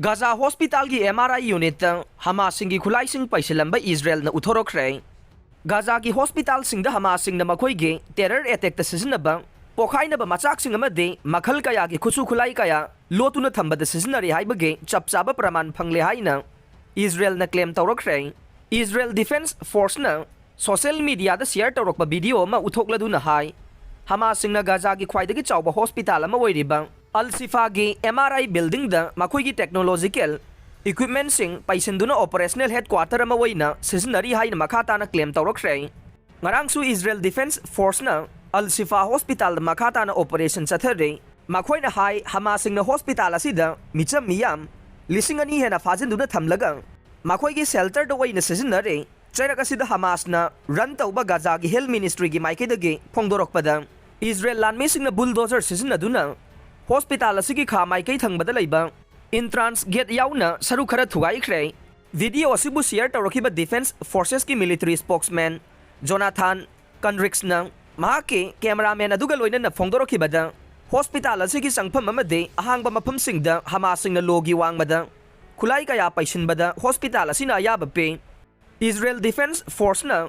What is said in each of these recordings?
Gaza hospital की MRI unit Hamas Singi Khutlaising Peisillamba Israel na Uthorakhre. Gaza की hospital sing da Hamas sing na makhoi ge terror attack ta sizinaba pokhainaba machak sing amade makhal kaya ki khusu khulai kaya lotuna thambada sizinari haibage chapchaba praman phangle haina Israel na claim tawrakhre. Israel Defense Force na social media da share tawrakba video ma uthokladuna hai Hamas sing na Gaza ki khwaidagi chawba hospital ama oiriba Al-Shifa की MRI building दा माखोई की technological equipment सिंग पैसेंदुना operational headquarter अमा वैना सिजनरी high मखाता ना claim तौरख्रे ngarangsु Israel Defense Force na Al-Shifa hospital दा मखाता ना operation चथरे माखोई ना high Hamas सिंग ना hospital असिदा Mitcham मियाम लिसिंगनी है ना फाजिंदुना थमलगा माखोई की shelter दा वैना सिजनरे चैरक असिदा Hamas ना run तौबा Gaza की health ministry की माइके दगे फोंगदोरकपदा Israel लानमे सिंग ना bulldozer सिजनदुना hospital asigi kha mai kai thangbada leiba entrance gate yauna saru khara thugai khre video asibu share tawrakiba defense forces ki military spokesman Jonathan Conrixna mahake cameraman aduga loina na phongdorokibada hospital asigi sangpham amade ahangba mapham singda Hamas singna logi wangmada khulai kaya paisinbada hospital asina ayaba pe Israel Defense Force na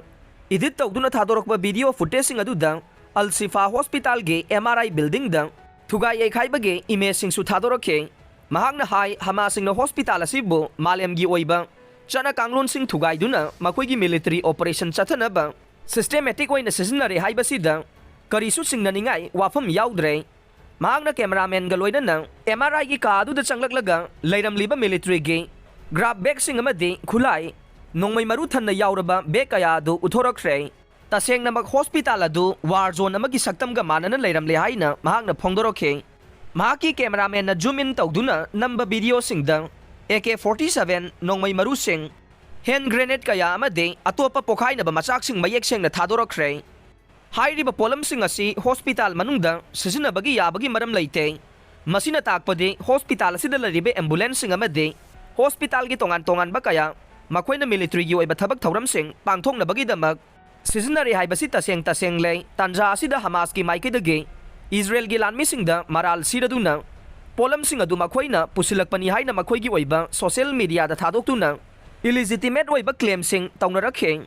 edit tawduna thadorokba video footage sing aduda Al-Shifa hospital ge MRI building da Thugai ay khaibage image sing su thadorokhe mahakna hai Hamas sing na hospital asibu malem gi oiba chana kanglon sing thugai duna makoi gi military operation chathana ba systematic oina sizinare haibasida karisu sing naningai wafam yaudre mahakna cameraman ga loina na MRI gi ka adu da changlaklaga leiram liba military gi grab bag sing amade khulai nongmai maru thanna yauraba bag kaya du Uthorakhre taseng namak hospital adu war zone amagi saktam ga manana leiram le haina mahakna phongdorokhe mahaki cameraman na zoom in tawduna number video singda AK-47 nongmai maru sing hand grenade kaya amade atopa pokhai na ba machak sing mayek sing na thadorokre hairi ba polam sing asi hospital manungda sijina bagi yabagi maram leite masina takpade hospital asida laribe ambulance sing amade hospital gi tongan ba kaya makoina military gi oiba thabak thoram sing pangthok na bagi damak Sizinari haibasi taseng lay tanja asida Hamas ki maike dage Israel gi lanmi singda maral siraduna polam singa du makhoina pusilakpani haina makhoi gi oiba social media da thadok tuna illegitimate oiba claim sing tawnarakhe